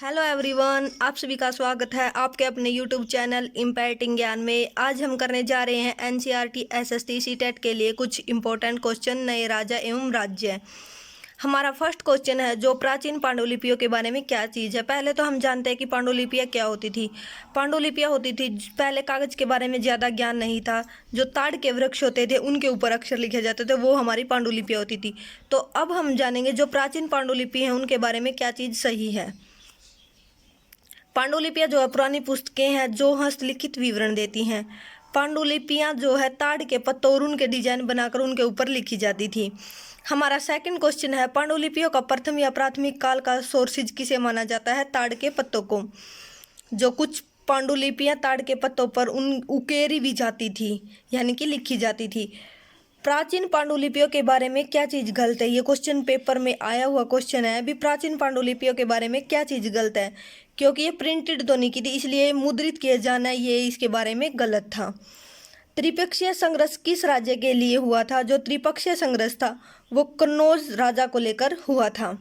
Hello everyone, आप सभी का स्वागत है आपके अपने यूट्यूब चैनल इम्पैक्टिंग ज्ञान में। आज हम करने जा रहे हैं एनसीईआरटी एसएसटी सीटेट के लिए कुछ इंपॉर्टेंट क्वेश्चन, नए राजा एवं राज्य। हमारा फर्स्ट क्वेश्चन है, जो प्राचीन पांडुलिपियों के बारे में क्या चीज़ है। पहले तो हम जानते हैं कि पांडुलिपियाँ क्या होती थी। पांडुलिपियाँ होती थी, पहले कागज़ के बारे में ज़्यादा ज्ञान नहीं था। जो ताड़ के वृक्ष होते थे उनके ऊपर अक्षर लिखे जाते थे, वो हमारी पांडुलिपियाँ होती थी। तो अब हम जानेंगे जो प्राचीन पांडुलिपि हैं उनके बारे में क्या चीज़ सही है। पांडुलिपियाँ जो है पुरानी पुस्तकें हैं जो हस्तलिखित विवरण देती हैं। पांडुलिपियाँ जो है ताड़ के पत्तों और उनके डिजाइन बनाकर उनके ऊपर लिखी जाती थी। हमारा सेकंड क्वेश्चन है, पांडुलिपियों का प्रथम या प्राथमिक काल का सोर्सेज किसे माना जाता है। ताड़ के पत्तों को। जो कुछ पांडुलिपियाँ ताड़ के पत्तों पर उकेरी भी जाती थी, यानी कि लिखी जाती थी। प्राचीन पांडुलिपियों के बारे में क्या चीज़ गलत है, ये क्वेश्चन पेपर में आया हुआ क्वेश्चन है। अभी प्राचीन पांडुलिपियों के बारे में क्या चीज़ गलत है, क्योंकि ये प्रिंटेड तो नहीं की थी, इसलिए मुद्रित किया जाना ये इसके बारे में गलत था। त्रिपक्षीय संघर्ष किस राज्य के लिए हुआ था। जो त्रिपक्षीय संघर्ष था वो कन्नौज राजा को लेकर हुआ था।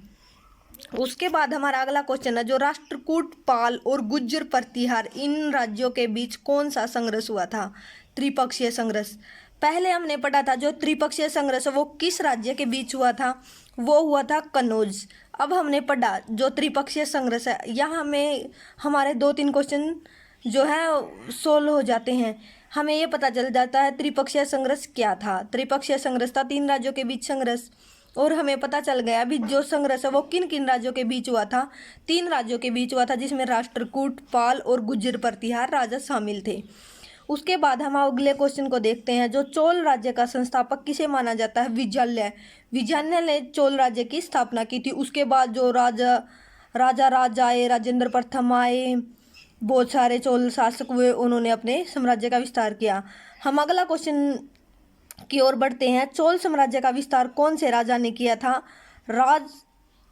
उसके बाद हमारा अगला क्वेश्चन है, जो राष्ट्रकूट, पाल और गुज्जर प्रतिहार, इन राज्यों के बीच कौन सा संघर्ष हुआ था। त्रिपक्षीय संघर्ष पहले हमने पढ़ा था। जो त्रिपक्षीय संघर्ष वो किस राज्य के बीच हुआ था, वो हुआ था कन्नौज। अब हमने पढ़ा जो त्रिपक्षीय संघर्ष है, यहाँ हमें हमारे 2-3 क्वेश्चन जो है सोल्व हो जाते हैं। हमें ये पता चल जाता है त्रिपक्षीय संघर्ष क्या था। त्रिपक्षीय संघर्ष था 3 राज्यों के बीच संघर्ष, और हमें पता चल गया अभी जो संघर्ष है वो किन किन राज्यों के बीच हुआ था। 3 राज्यों के बीच हुआ था, जिसमें राष्ट्रकूट, पाल और गुज्जर प्रतिहार राजा शामिल थे। उसके बाद हम अगले क्वेश्चन को देखते हैं, जो चोल राज्य का संस्थापक किसे माना जाता है। विजय। विजय ने चोल राज्य की स्थापना की थी। उसके बाद जो राज आए, राजेंद्र प्रथम आए, बहुत सारे चोल शासक हुए, उन्होंने अपने साम्राज्य का विस्तार किया। हम अगला क्वेश्चन की ओर बढ़ते हैं, चोल साम्राज्य का विस्तार कौन से राजा ने किया था।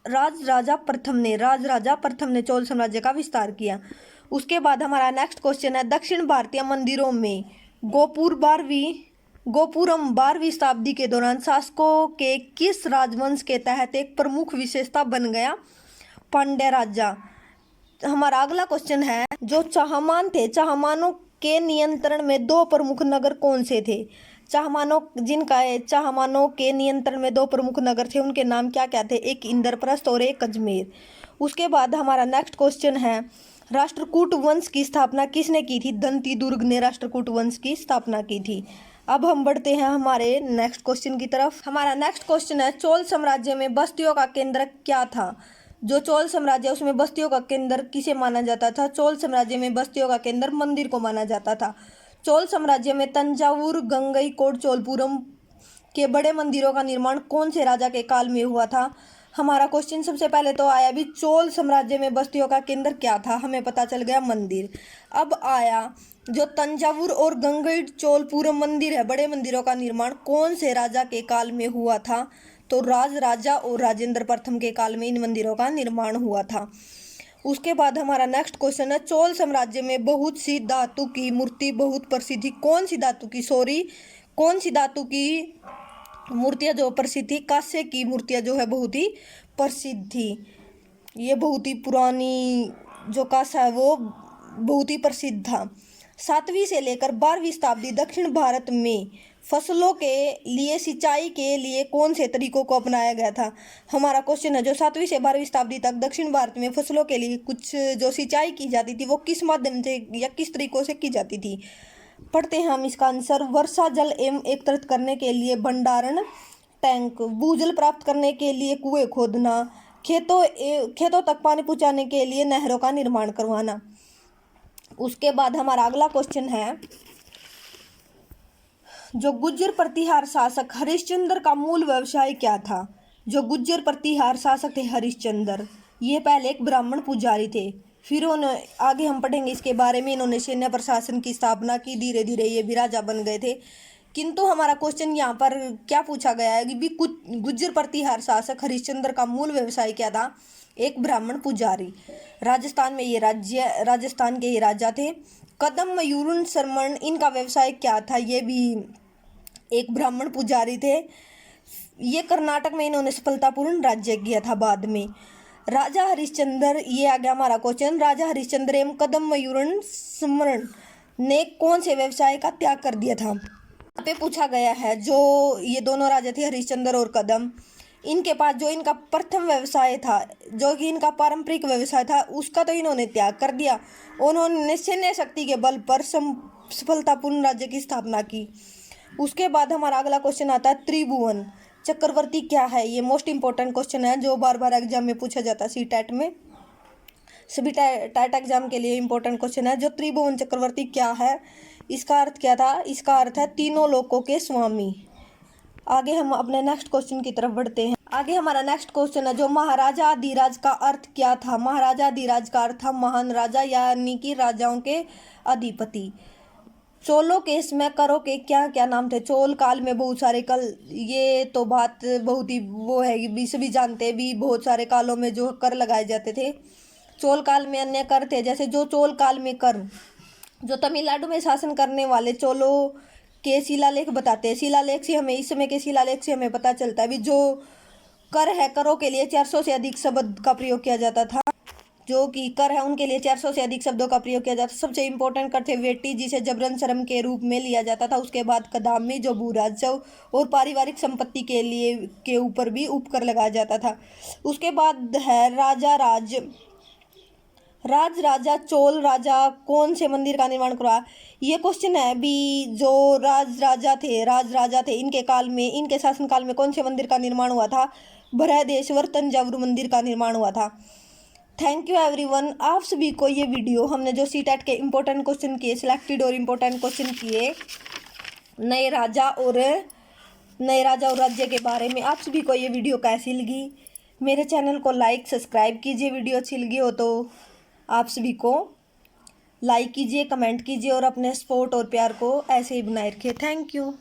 राजा प्रथम ने चोल साम्राज्य का विस्तार किया। उसके बाद हमारा नेक्स्ट क्वेश्चन है, दक्षिण भारतीय मंदिरों में गोपुरम 12वीं शताब्दी के दौरान शासकों के किस राजवंश के तहत एक प्रमुख विशेषता बन गया। पांड्य राजा। हमारा अगला क्वेश्चन है, जो चाहमान थे, चाहमानों के नियंत्रण में 2 प्रमुख नगर कौन से थे। चाहमानों के नियंत्रण में 2 प्रमुख नगर थे, उनके नाम क्या क्या थे। एक इंद्रप्रस्थ और एक अजमेर। उसके बाद हमारा नेक्स्ट क्वेश्चन है, राष्ट्रकूट वंश की स्थापना किसने की थी। दंती दुर्ग ने राष्ट्रकूट वंश की स्थापना की थी। अब हम बढ़ते हैं हमारे नेक्स्ट क्वेश्चन की तरफ। हमारा नेक्स्ट क्वेश्चन है, चोल साम्राज्य में बस्तियों का केंद्र क्या था। जो चोल साम्राज्य उसमें बस्तियों का केंद्र किसे माना जाता था। चोल साम्राज्य में बस्तियों का केंद्र मंदिर को माना जाता था। चोल साम्राज्य में तंजावुर, गंगईकोट, चोलपुरम के बड़े मंदिरों का निर्माण कौन से राजा के काल में हुआ था। हमारा क्वेश्चन सबसे पहले तो आया भी चोल साम्राज्य में बस्तियों का केंद्र क्या था, हमें पता चल गया मंदिर। अब आया जो तंजावुर और गंगई चोलपुरम मंदिर है, बड़े मंदिरों का निर्माण कौन से राजा के काल में हुआ था। तो राजा और राजेंद्र प्रथम के काल में इन मंदिरों का निर्माण हुआ था। उसके बाद हमारा नेक्स्ट क्वेश्चन है, चोल साम्राज्य में बहुत सी धातु की मूर्ति बहुत प्रसिद्ध थी। कौन सी धातु की मूर्तियां जो प्रसिद्ध थी। कांस्य की मूर्तियां जो है बहुत ही प्रसिद्ध थी। ये बहुत ही पुरानी जो कांस्य है वो बहुत ही प्रसिद्ध था। 7वीं से लेकर 12वीं शताब्दी दक्षिण भारत में फसलों के लिए सिंचाई के लिए कौन से तरीकों को अपनाया गया था। हमारा क्वेश्चन है, जो 7वीं से 12वीं शताब्दी तक दक्षिण भारत में फसलों के लिए कुछ जो सिंचाई की जाती थी वो किस माध्यम से या किस तरीकों से की जाती थी। पढ़ते हैं हम इसका आंसर। वर्षा जल एवं एकत्रित करने के लिए भंडारण टैंक, भूजल प्राप्त करने के लिए कुएं खोदना, खेतों तक पानी पहुंचाने के लिए नहरों का निर्माण करवाना। उसके बाद हमारा अगला क्वेश्चन है, जो गुज्जर प्रतिहार शासक हरिश्चंद्र का मूल व्यवसाय क्या था। जो गुज्जर प्रतिहार शासक थे हरिश्चंद्र, ये पहले एक ब्राह्मण पुजारी थे। फिर उन्होंने आगे हम पढ़ेंगे इसके बारे में, इन्होंने सैन्य प्रशासन की स्थापना की, धीरे धीरे ये भी राजा बन गए थे। किंतु हमारा क्वेश्चन यहाँ पर क्या पूछा गया है कि गुज्जर प्रतिहार शासक हरिश्चंद्र का मूल व्यवसाय क्या था। एक ब्राह्मण पुजारी। राजस्थान के ये राजा थे। कदम मयूरन शर्मन, इनका व्यवसाय क्या था। ये भी एक ब्राह्मण पुजारी थे। ये कर्नाटक में इन्होंने सफलतापूर्ण राज्य किया था बाद में। राजा हरिश्चंद्र, ये आ गया हमारा क्वेश्चन, राजा हरिश्चंद्र एवं कदम मयूरन स्मरण ने कौन से व्यवसाय का त्याग कर दिया था। यहाँ पे पूछा गया है, जो ये दोनों राजा थे हरिश्चंद्र और कदम, इनके पास जो इनका प्रथम व्यवसाय था, जो कि इनका पारंपरिक व्यवसाय था, उसका तो इन्होंने त्याग कर दिया। उन्होंने सैन्य शक्ति के बल पर सफलतापूर्ण राज्य की स्थापना की। उसके बाद हमारा अगला क्वेश्चन आता है, त्रिभुवन चक्रवर्ती क्या है। ये मोस्ट इंपॉर्टेंट क्वेश्चन है जो बार बार एग्जाम में पूछा जाता है, सी टेट में, सभी टेट एग्जाम के लिए इंपॉर्टेंट क्वेश्चन है। जो त्रिभुवन चक्रवर्ती क्या है, इसका अर्थ क्या था, इसका अर्थ है तीनों लोकों के स्वामी। आगे हम अपने नेक्स्ट क्वेश्चन की तरफ बढ़ते हैं। आगे हमारा नेक्स्ट क्वेश्चन है, जो महाराजा अधिराज का अर्थ क्या था। महाराजा अधिराज का अर्थ था महान राजा, यानी कि राजाओं के अधिपति। चोलों के इसमें करों के क्या क्या नाम थे। चोल काल में बहुत सारे कल, ये तो बात बहुत ही वो है कि सभी जानते हैं भी, बहुत सारे कालों में जो कर लगाए जाते थे। चोल काल में अन्य कर थे, जैसे जो चोल काल में कर, जो तमिलनाडु में शासन करने वाले चोलों के शिलालेख बताते हैं। शिलालेख से हमें, इस समय के शिलालेख से हमें पता चलता है भी जो कर है, करों के लिए 400 से अधिक शब्द का प्रयोग किया जाता था। जो कि कर है उनके लिए 400 से अधिक शब्दों का प्रयोग किया जाता था। सबसे इंपॉर्टेंट कर थे वेटी, जिसे जबरन श्रम के रूप में लिया जाता था। उसके बाद कदामी, जो भू राजस्व और पारिवारिक संपत्ति के लिए के ऊपर भी उपकर लगाया जाता था। उसके बाद है राजा राज। राजा चोल राजा कौन से मंदिर का निर्माण करवाया। ये क्वेश्चन है भी, जो राजा थे इनके काल में, इनके शासनकाल में कौन से मंदिर का निर्माण हुआ था। बृहदेश्वर तंजावुर मंदिर का निर्माण हुआ था। Thank you everyone. आप सभी को ये वीडियो, हमने जो सी टेट के इम्पोर्टेंट क्वेश्चन किए, सिलेक्टेड और इम्पोर्टेंट क्वेश्चन किए नए राजा और राज्य के बारे में, आप सभी को ये वीडियो कैसी लगी। मेरे चैनल को लाइक सब्सक्राइब कीजिए। वीडियो अच्छी लगी हो तो आप सभी को लाइक कीजिए, कमेंट कीजिए और अपने सपोर्ट और प्यार को ऐसे ही बनाए रखिए। Thank you.